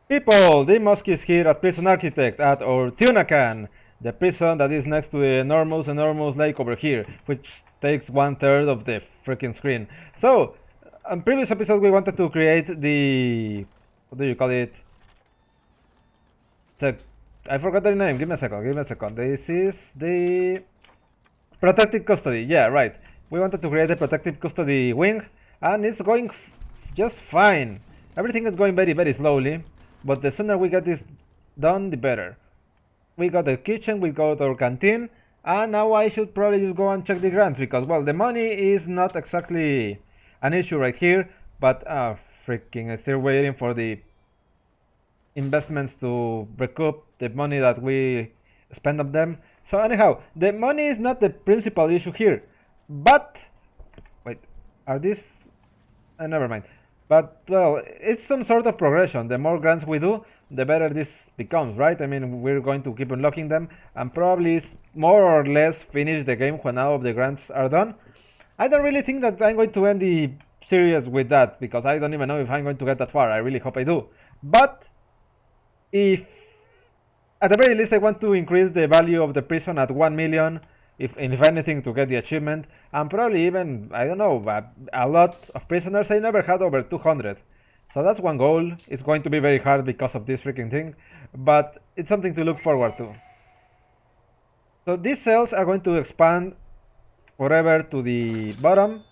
People, the moski is here at Prison Architect at our Tuna Can, the prison that is next to the enormous lake over here, which takes 1/3 of the freaking screen. So, on previous episode we wanted to create the... what do you call it? I forgot the name, give me a second. This is the... protective custody, yeah, right. We wanted to create a protective custody wing, and it's going just fine. Everything is going very slowly, but the sooner we get this done, the better. We got the kitchen, we got our canteen, and now I should probably just go and check the grants, because, well, the money is not exactly an issue right here, but freaking, I'm still waiting for the investments to recoup the money that we spend on them. So anyhow, the money is not the principal issue here, but wait, are these? Never mind. But well, it's some sort of progression. The more grants we do, the better this becomes, right? I mean, we're going to keep unlocking them, and probably more or less finish the game when all of the grants are done. I don't really think that I'm going to end the series with that, because I don't even know if I'm going to get that far. I really hope I do. But if at the very least I want to increase the value of the prison at 1 million, if anything, to get the achievement, and probably even, I don't know, a lot of prisoners. I never had over 200, so that's one goal. It's going to be very hard because of this freaking thing, but it's something to look forward to. So these cells are going to expand forever to the bottom,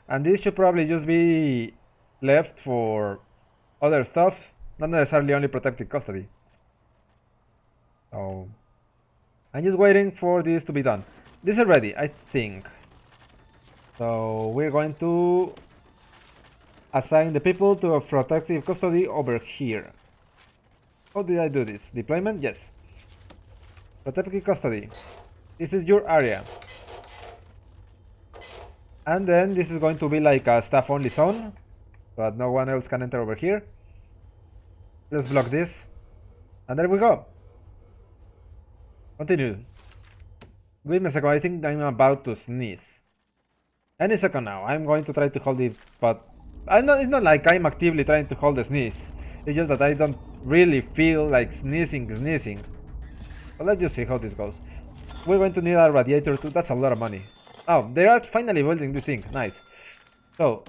and this should probably just be left for other stuff, not necessarily only protected custody. So I'm just waiting for this to be done. This is ready, I think. So we're going to assign the people to a protective custody over here. How did I do this? Deployment? Yes. Protective custody. This is your area. And then this is going to be like a staff only zone, so that no one else can enter over here. Let's block this. And there we go. Continue. Wait a second, I think I'm about to sneeze. Any second now, I'm going to try to hold it, but it's not like I'm actively trying to hold the sneeze. It's just that I don't really feel like sneezing. But let's just see how this goes. We're going to need a radiator too, that's a lot of money. Oh, they are finally building this thing, nice. So,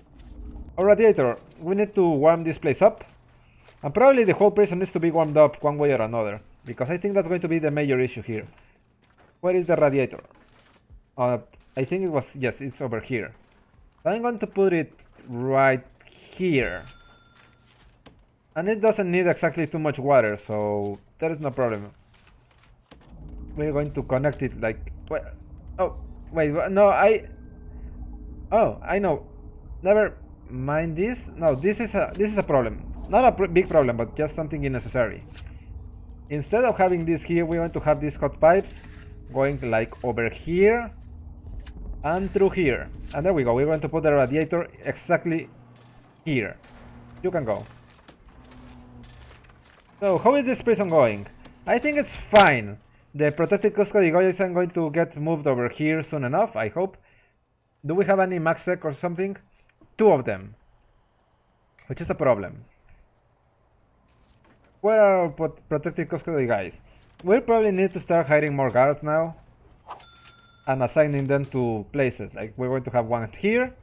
a radiator, we need to warm this place up. And probably the whole prison needs to be warmed up one way or another, because I think that's going to be the major issue here. Where is the radiator? I think it was, yes, it's over here. So I'm going to put it right here. And it doesn't need exactly too much water, so there is no problem. We're going to connect it like... oh, wait, no, oh, I know. Never mind this. No, this is a problem. Not a big problem, but just something unnecessary. Instead of having this here, we're going to have these hot pipes going like over here and through here. And there we go. We're going to put the radiator exactly here. You can go. So, how is this prison going? I think it's fine. The protected custody guys are going to get moved over here soon enough, I hope. Do we have any max sec or something? 2 of them. Which is a problem. Where are our protected custody guys? We'll probably need to start hiring more guards now. And assigning them to places. Like, we're going to have one here.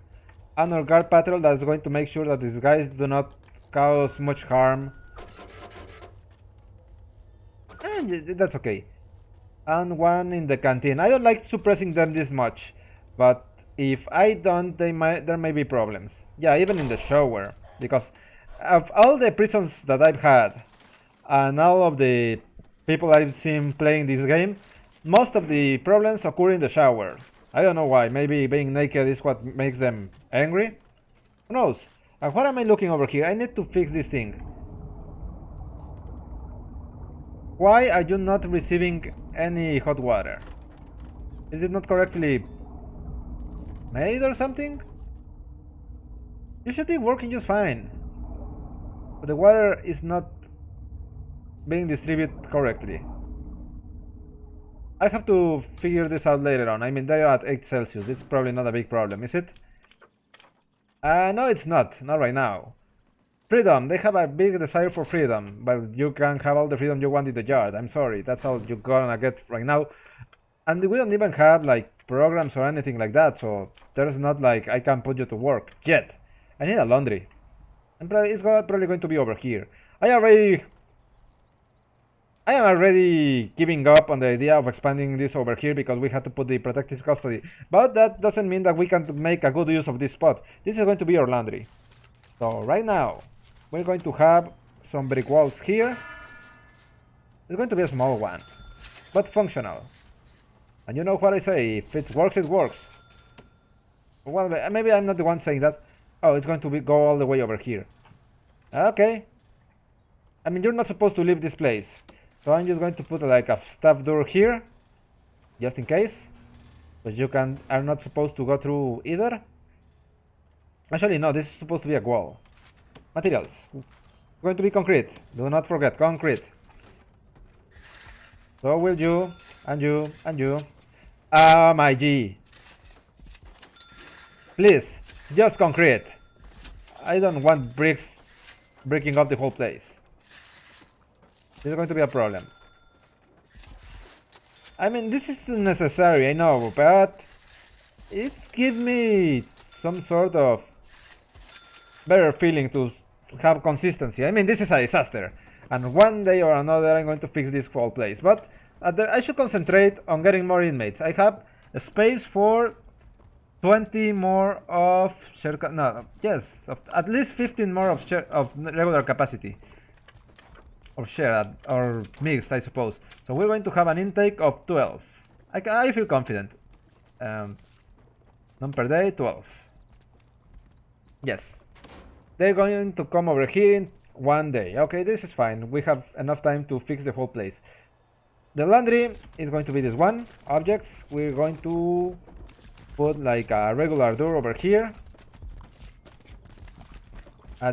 And our guard patrol that is going to make sure that these guys do not cause much harm. And that's okay. And one in the canteen. I don't like suppressing them this much, but if I don't, there may be problems. Yeah, even in the shower, because of all the prisons that I've had and all of the people I've seen playing this game, most of the problems occur in the shower. I don't know why. Maybe being naked is what makes them angry. Who knows? And what am I looking over here? I need to fix this thing. Why are you not receiving any hot water? Is it not correctly made or something? You should be working just fine. But the water is not being distributed correctly. I have to figure this out later on. I mean, they're at 8 Celsius. It's probably not a big problem, is it? No, it's not. Not right now. Freedom. They have a big desire for freedom, but you can have all the freedom you want in the yard. I'm sorry, that's all you're gonna get right now. And we don't even have like programs or anything like that, so there's not like I can put you to work yet. I need a laundry. And it's probably going to be over here. I am already giving up on the idea of expanding this over here because we had to put the protective custody. But that doesn't mean that we can make a good use of this spot. This is going to be our laundry. So right now, we're going to have some brick walls here. It's going to be a small one, but functional. And you know what I say, if it works, it works. Well, maybe I'm not the one saying that. Oh, it's going to go all the way over here. Okay. I mean, you're not supposed to leave this place. So I'm just going to put like a staff door here, just in case. But you are not supposed to go through either. Actually, no, this is supposed to be a wall. Materials. It's going to be concrete. Do not forget, concrete. So will you, and you, and you. Ah, my G. Please, just concrete. I don't want bricks breaking up the whole place. This is going to be a problem. I mean, this is necessary, I know, but it gives me some sort of better feeling to have consistency. I mean, this is a disaster, and one day or another I'm going to fix this whole place. But I should concentrate on getting more inmates. I have a space for 20 more of share. No, yes, at least 15 more of regular capacity. Or shared, or mixed, I suppose. So we're going to have an intake of 12. I feel confident. None per day, 12. Yes. They're going to come over here in one day. Okay, this is fine. We have enough time to fix the whole place. The laundry is going to be this one. Objects, we're going to put like a regular door over here.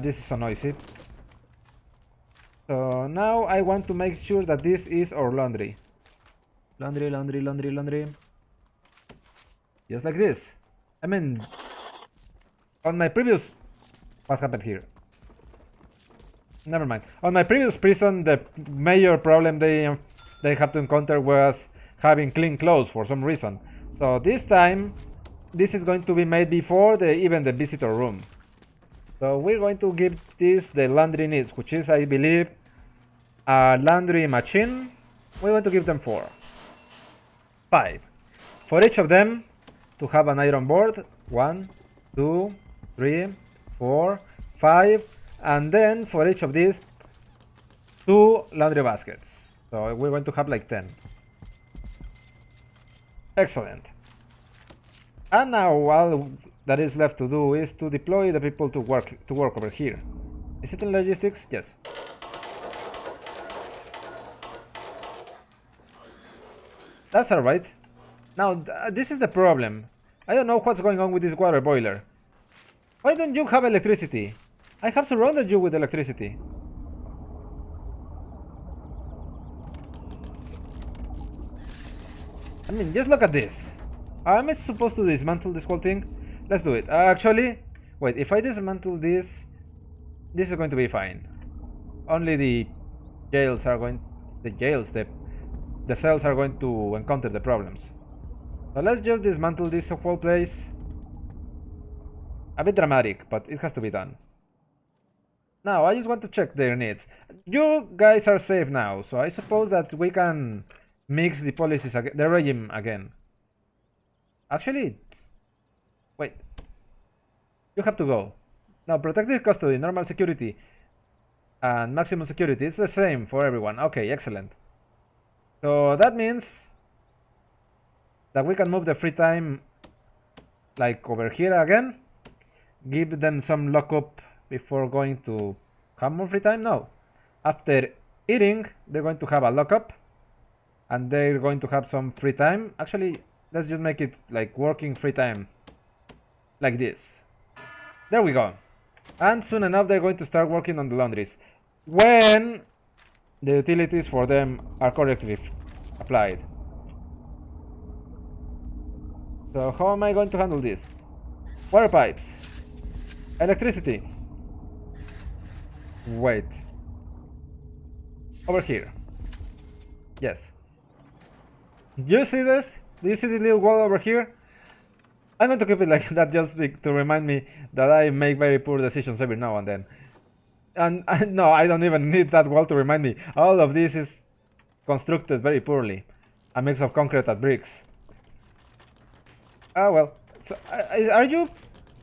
This is so noisy. So now I want to make sure that this is our laundry. Laundry, laundry, laundry, laundry. Just like this. I mean, on my previous... What happened here? Never mind. On my previous prison, the major problem they had to encounter was having clean clothes for some reason. So this time, this is going to be made before even the visitor room. So we're going to give this the laundry needs, which is, I believe, a laundry machine. We're going to give them 4. 5. For each of them to have an iron board. 1, 2, 3, 4, 5. And then for each of these, 2 laundry baskets. So we're going to have like 10. Excellent. And now all that is left to do is to deploy the people to work over here. Is it in logistics? Yes. That's alright. Now this is the problem. I don't know what's going on with this water boiler. Why don't you have electricity? I have surrounded you with electricity. I mean, just look at this. Am I supposed to dismantle this whole thing? Let's do it. Actually, wait, if I dismantle this, this is going to be fine. Only the cells are going to encounter the problems. So let's just dismantle this whole place. A bit dramatic, but it has to be done. Now, I just want to check their needs. You guys are safe now, so I suppose that we can mix the policies again, the regime again. Actually, wait. You have to go. Now, protective custody, normal security, and maximum security. It's the same for everyone. Okay, excellent. So that means that we can move the free time like over here again. Give them some lockup before going to have more free time. No. After eating, they're going to have a lockup. And they're going to have some free time. Actually, let's just make it like working free time. Like this. There we go. And soon enough, they're going to start working on the laundries. When the utilities for them are correctly applied. So how am I going to handle this? Water pipes. Electricity. Wait. Over here. Yes. Do you see this? Do you see the little wall over here? I'm going to keep it like that just to remind me that I make very poor decisions every now and then. And no, I don't even need that wall to remind me. All of this is constructed very poorly. A mix of concrete and bricks. Ah, well. So, are you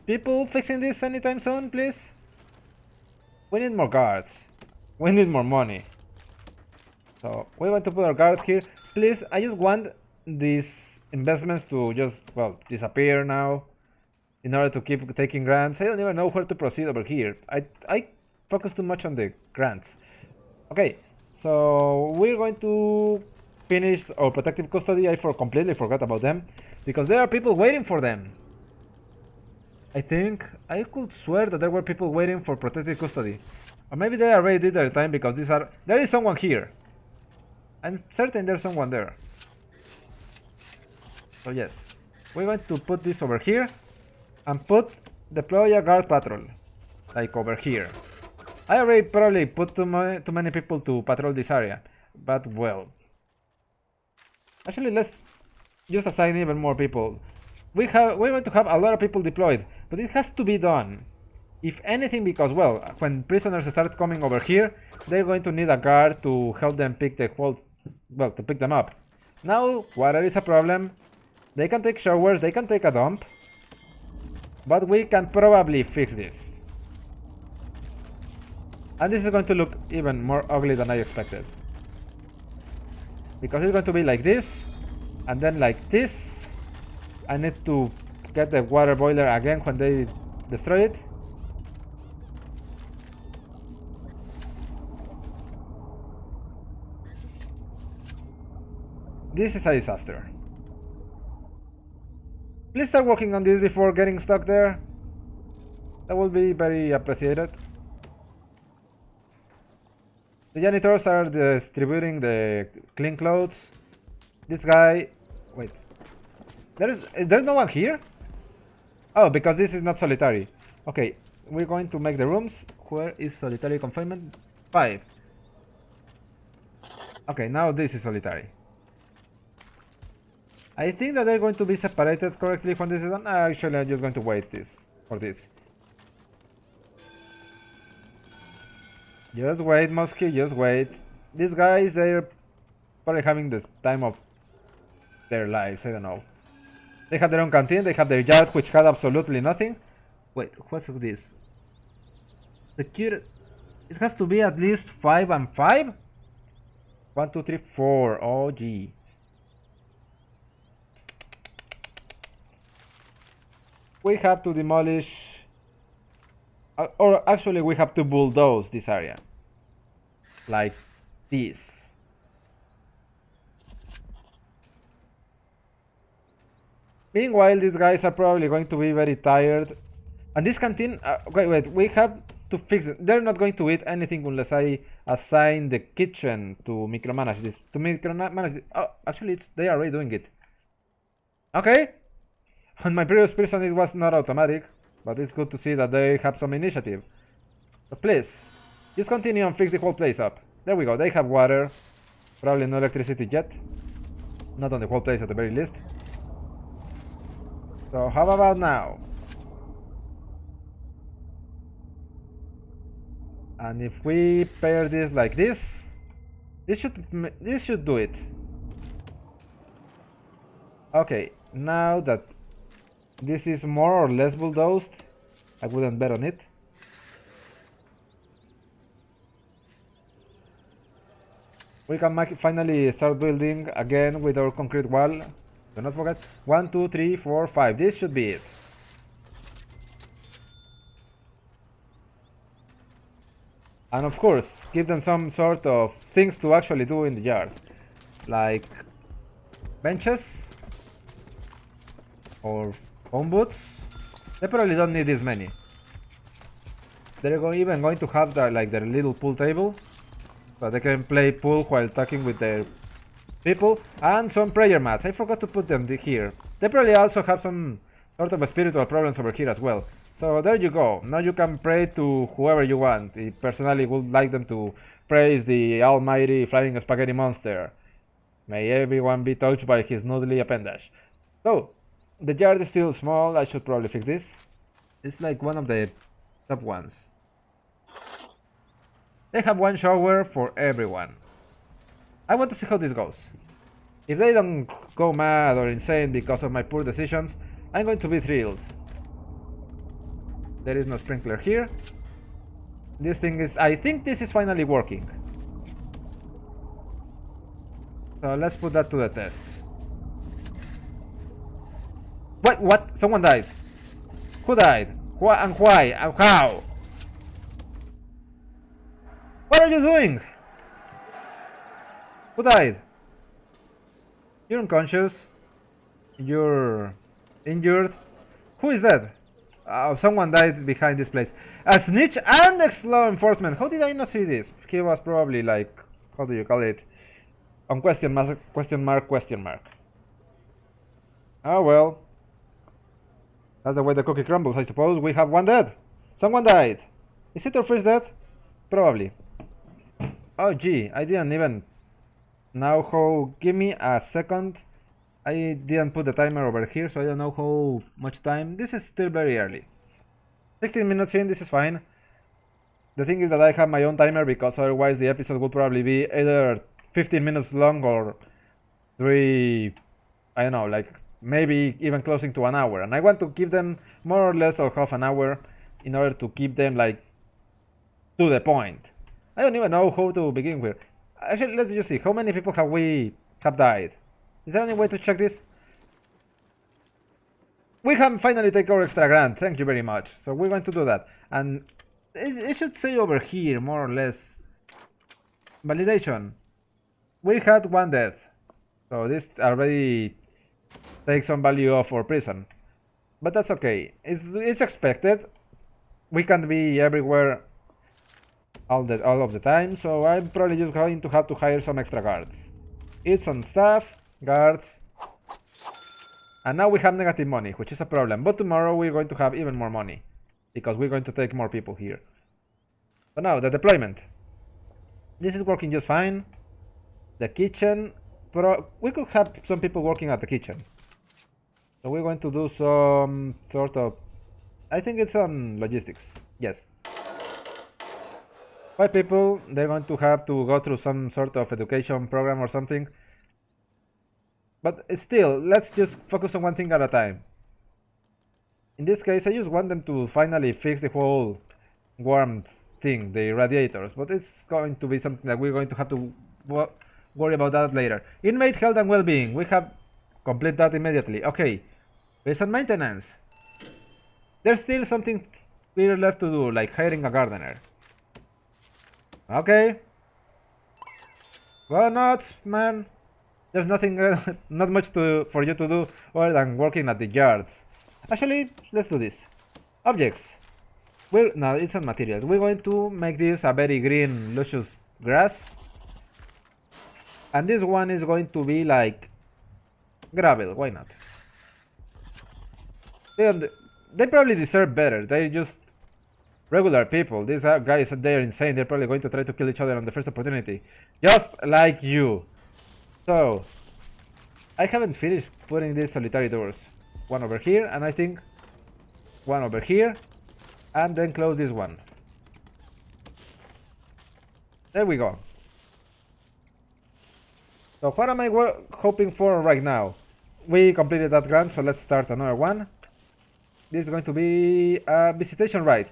people fixing this anytime soon, please? We need more guards. We need more money. So, we want to put our guard here. Please, I just want these investments to just, well, disappear now. In order to keep taking grants. I don't even know where to proceed over here. I focus too much on the grants. Okay, so we're going to finish our protective custody. I completely forgot about them. Because there are people waiting for them. I think I could swear that there were people waiting for protective custody. Or maybe they already did their time because there is someone here. I'm certain there's someone there. So yes, we're going to put this over here and deploy a guard patrol, like over here. I already probably put too many people to patrol this area, but well. Actually, let's just assign even more people. We're going to have a lot of people deployed, but it has to be done. If anything, because well, when prisoners start coming over here, they're going to need a guard to help them pick the to pick them up. Now, water is a problem. They can take showers, they can take a dump, but we can probably fix this. And this is going to look even more ugly than I expected. Because it's going to be like this, and then like this. I need to get the water boiler again when they destroy it. This is a disaster. Please start working on this before getting stuck there. That will be very appreciated. The janitors are distributing the clean clothes. This guy... Wait. There's no one here? Oh, because this is not solitary. Okay, we're going to make the rooms. Where is solitary confinement? 5. Okay, now this is solitary. I think that they're going to be separated correctly when this is done. Actually, I'm just going to wait for this. Just wait, Moski, just wait. These guys, they're probably having the time of their lives, I don't know. They have their own canteen, they have their yacht, which had absolutely nothing. Wait, what's this? Security. It has to be at least 5 and 5? 1, 2, 3, 4. Oh, gee. We have to demolish, or actually we have to bulldoze this area, like this. Meanwhile, these guys are probably going to be very tired. And this canteen, wait, we have to fix it. They're not going to eat anything unless I assign the kitchen to micromanage this. Oh, actually, they are already doing it. Okay. On my previous person it was not automatic, but it's good to see that they have some initiative. But please, just continue and fix the whole place up. There we go, they have water. Probably no electricity yet. Not on the whole place at the very least. So how about now? And if we pair this like this should do it. Okay, now that this is more or less bulldozed, I wouldn't bet on it. We can finally start building again with our concrete wall. Do not forget, 1, 2, 3, 4, 5. This should be it. And of course, give them some sort of things to actually do in the yard. Like benches or phone booths. They probably don't need this many. They're even going to have their little pool table, so they can play pool while talking with their people. And some prayer mats. I forgot to put them here. They probably also have some sort of spiritual problems over here as well. So there you go. Now you can pray to whoever you want. I personally would like them to praise the almighty flying spaghetti monster. May everyone be touched by his noodly appendage. So, the yard is still small. I should probably fix this. It's like one of the top ones. They have one shower for everyone. I want to see how this goes. If they don't go mad or insane because of my poor decisions, I'm going to be thrilled. There is no sprinkler here. This thing is... I think this is finally working. So let's put that to the test. What? Someone died. Who died? And why? And how? What are you doing? Who died? You're unconscious. You're injured. Who is dead? Someone died behind this place. A snitch and ex-law enforcement. How did I not see this? He was probably like, how do you call it? On question mark, question mark, question mark. Oh well. That's the way the cookie crumbles, I suppose. We have one dead. Someone died. Is it our first death? Probably. Oh gee, I didn't even know how... Give me a second. I didn't put the timer over here, so I don't know how much time. This is still very early. 16 minutes in, this is fine. The thing is that I have my own timer because otherwise the episode would probably be either 15 minutes long or 3... I don't know, like maybe even closing to an hour. And I want to give them more or less of half an hour in order to keep them like to the point. I don't even know how to begin with. Actually, let's just see. How many people have died? Is there any way to check this? We have finally taken our extra grant. Thank you very much. So we're going to do that. And it should say over here, more or less. Validation. We had one death. So this already takes some value off our prison. But that's okay. It's expected. We can't be everywhere all of the time. So I'm probably just going to have to hire some extra guards. It's on staff. Guards. And now we have negative money, which is a problem. But tomorrow we're going to have even more money. Because we're going to take more people here. So now, the deployment. This is working just fine. The kitchen. We could have some people working at the kitchen. So we're going to do some sort of... I think it's on logistics. Yes. 5 people. They're going to have to go through some sort of education program or something. But still, let's just focus on one thing at a time. In this case, I just want them to finally fix the whole warmth thing, the radiators. But it's going to be something that we're going to have to worry about that later. Inmate health and well-being. We have complete that immediately. Okay. Prison maintenance. There's still something we're left to do, like hiring a gardener. Okay. Go nuts, man. There's nothing, not much for you to do other than working at the yards. Actually, let's do this. Objects. No, it's on materials. We're going to make this a very green, luscious grass. And this one is going to be like gravel. Why not? They probably deserve better. They're just regular people. These guys, they're insane. They're probably going to try to kill each other on the first opportunity. Just like you. So, I haven't finished putting these solitary doors. One over here, and I think one over here, and then close this one. There we go. So what am I hoping for right now? We completed that grant, so let's start another one. This is going to be a visitation right.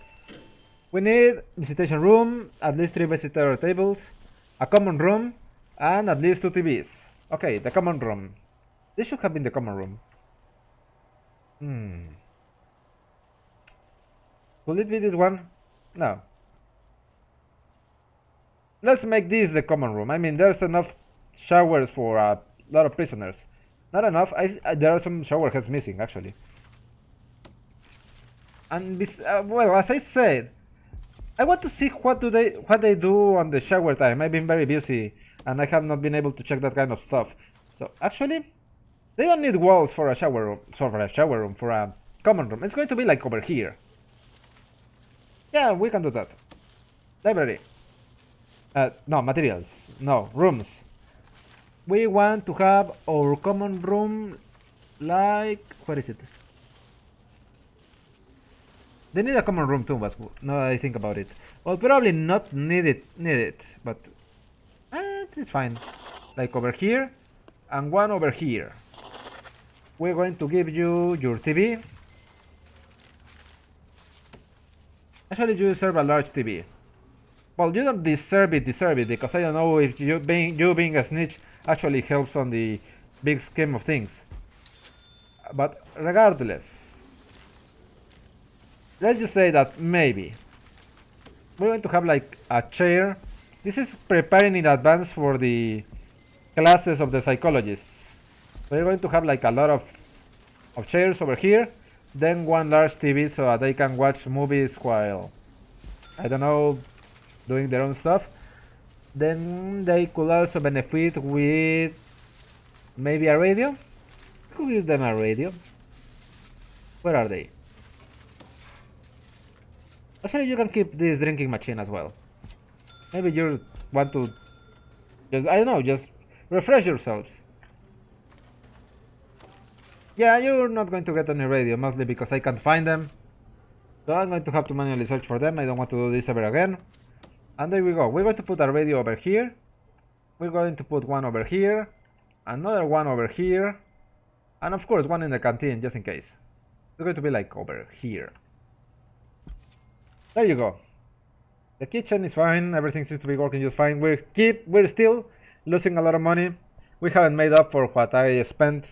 We need visitation room, at least 3 visitor tables, a common room, and at least 2 TVs. Okay, the common room. This should have been the common room. Could it be this one? No. Let's make this the common room. I mean, there's enough showers for a lot of prisoners. Not enough. There are some shower heads missing, actually. And well, as I said, I want to see what they do on the shower time. I've been very busy and I have not been able to check that kind of stuff. So actually, they don't need walls for a shower room. For a common room, it's going to be like over here. Yeah, we can do that. Library. No, materials. No, rooms. We want to have our common room like... Where is it? They need a common room too, but now I think about it. Well, probably not need it, but it's fine. Like over here, and one over here. We're going to give you your TV. Actually, you deserve a large TV. Well, you don't deserve it, because I don't know if you being a snitch actually helps on the big scheme of things. But regardless, let's just say that maybe we're going to have like a chair. This is preparing in advance for the classes of the psychologists. We're going to have like a lot of chairs over here, then one large TV so that they can watch movies while, I don't know, doing their own stuff. Then they could also benefit with maybe a radio. Could give them a radio. Where are they? Actually, you can keep this drinking machine as well. Maybe you want to just, I don't know, just refresh yourselves. Yeah, you're not going to get any radio, mostly because I can't find them. So I'm going to have to manually search for them. I don't want to do this ever again. And there we go. We're going to put a radio over here. We're going to put one over here. Another one over here. And of course one in the canteen, just in case. It's going to be like over here. There you go. The kitchen is fine. Everything seems to be working just fine. We're still losing a lot of money. We haven't made up for what I spent.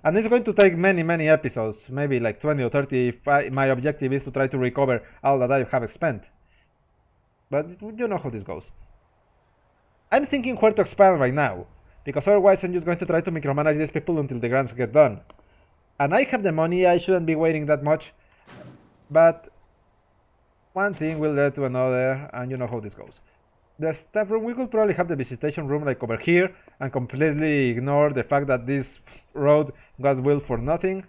And it's going to take many episodes. Maybe like 20 or 30. My objective is to try to recover all that I have spent. But you know how this goes. I'm thinking where to expand right now, because otherwise I'm just going to try to micromanage these people until the grants get done. And I have the money, I shouldn't be waiting that much. But one thing will lead to another, and you know how this goes. The staff room, we could probably have the visitation room like over here, and completely ignore the fact that this road got built for nothing.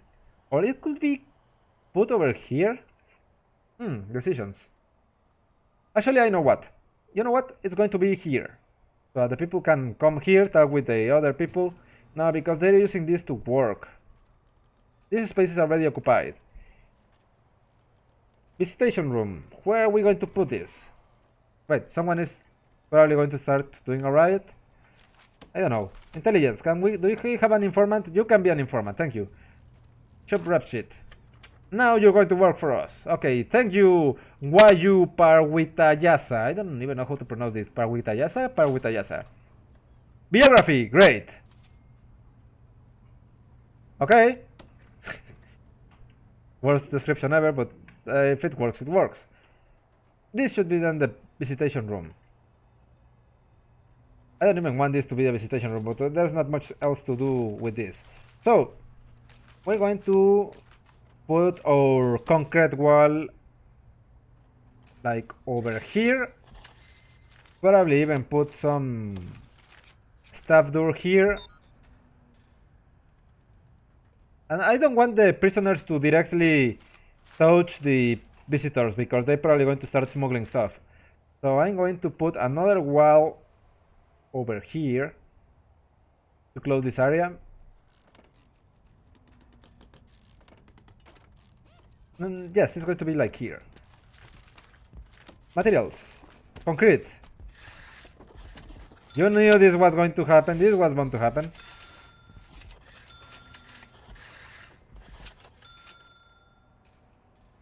Or it could be put over here. Decisions. Actually, I know what. You know what? It's going to be here. So the people can come here, talk with the other people. No, because they're using this to work. This space is already occupied. Visitation room. Where are we going to put this? Wait, someone is probably going to start doing a riot. I don't know. Intelligence. Do we have an informant? You can be an informant. Thank you. Shop rep sheet. Now you're going to work for us. Okay, thank you, Wayu Parwitayasa. I don't even know how to pronounce this. Parwitayasa. Biography, great. Okay. Worst description ever, but if it works, it works. This should be then the visitation room. I don't even want this to be a visitation room, but there's not much else to do with this. So, we're going to put our concrete wall like over here. Probably even put some staff door here. And I don't want the prisoners to directly touch the visitors, because they're probably going to start smuggling stuff. So I'm going to put another wall over here to close this area. And yes, it's going to be like here. Materials. Concrete. You knew this was going to happen. This was bound to happen.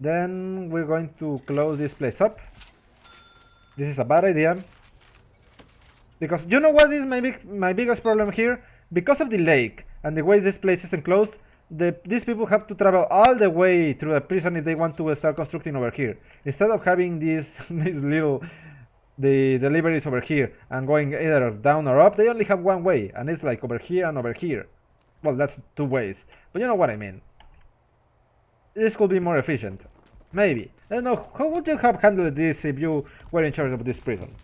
Then we're going to close this place up. This is a bad idea. Because you know what is my biggest problem here? Because of the lake and the way this place is enclosed, these people have to travel all the way through the prison if they want to start constructing over here. Instead of having these the deliveries over here and going either down or up, they only have one way, and it's like over here and over here. Well, that's two ways, but you know what I mean. This could be more efficient. Maybe. I don't know, how would you have handled this if you were in charge of this prison?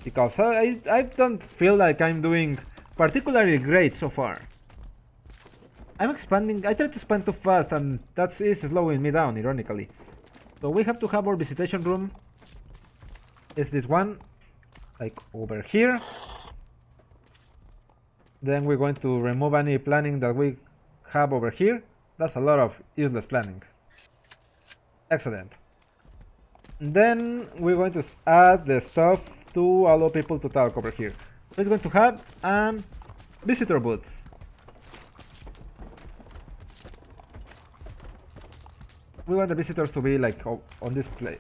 Because I don't feel like I'm doing particularly great so far. I'm expanding. I try to expand too fast, and that is slowing me down, ironically. So we have to have our visitation room is this one, like over here. Then we're going to remove any planning that we have over here. That's a lot of useless planning. Excellent. Then we're going to add the stuff to allow people to talk over here. We're going to have visitor booths. We want the visitors to be like on this place.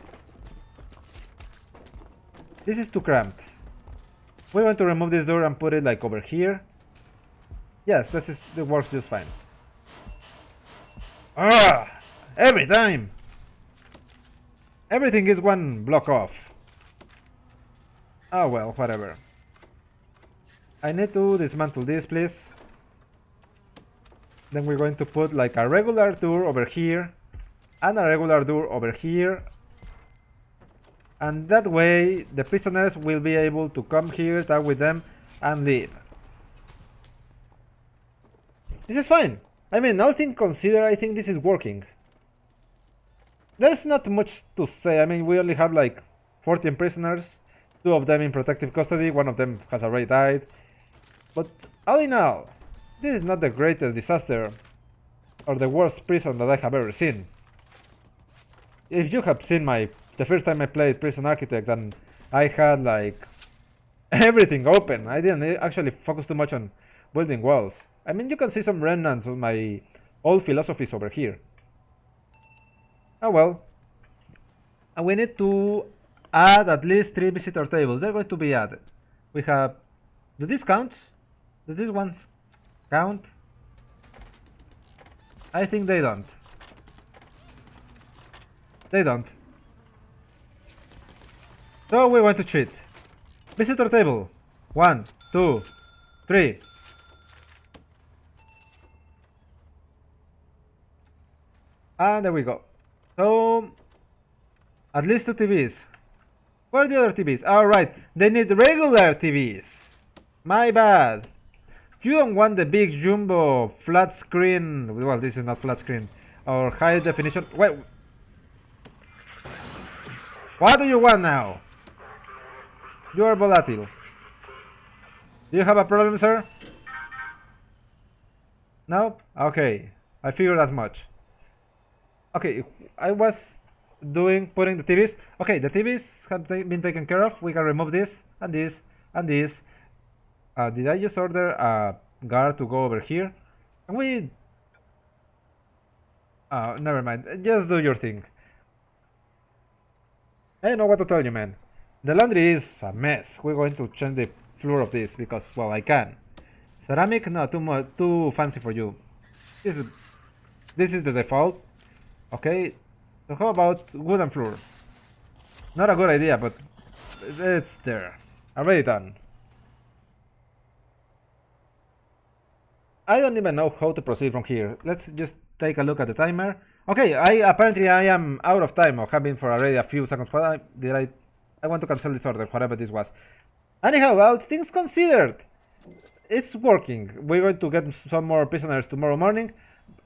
This is too cramped. We want to remove this door and put it like over here. Yes, that works just fine. Ah! Every time! Everything is one block off. Oh well, whatever. I need to dismantle this, please. Then we're going to put like a regular door over here and a regular door over here. And that way the prisoners will be able to come here, talk with them, and leave. This is fine. I mean, all things considered, I think this is working. There's not much to say. I mean, we only have like 14 prisoners, 2 of them in protective custody, 1 of them has already died. But all in all, this is not the greatest disaster or the worst prison that I have ever seen. If you have seen the first time I played Prison Architect, and I had like everything open. I didn't actually focus too much on building walls. I mean, you can see some remnants of my old philosophies over here. Oh well. And we need to add at least 3 visitor tables. They're going to be added. We have... Do these count? Do these ones count? I think they don't. They don't. So we're going to cheat. Visitor table. 1, 2, 3. And there we go. So, at least 2 TVs. Where are the other TVs? Alright, they need regular TVs. My bad. You don't want the big jumbo flat screen. Well, this is not flat screen. Or high definition. Wait. What do you want now? You are volatile. Do you have a problem, sir? No? Okay. I figured as much. Okay, I was putting the TVs. Okay, the TVs have been taken care of. We can remove this and this and this. Did I just order a guard to go over here? And we... never mind. Just do your thing. I know what to tell you, man. The laundry is a mess. We're going to change the floor of this because, well, I can. Ceramic? No, too fancy for you. This is the default. Okay, so how about wooden floor? Not a good idea, but it's there. Already done. I don't even know how to proceed from here. Let's just take a look at the timer. Okay, apparently I am out of time, or have been for already a few seconds. What I want to cancel this order, whatever this was. Anyhow, all things considered, it's working. We're going to get some more prisoners tomorrow morning.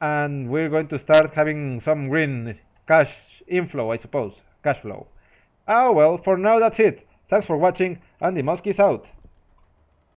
And we're going to start having some green cash inflow, I suppose. Cash flow. Oh well, for now that's it. Thanks for watching, and the moski is out.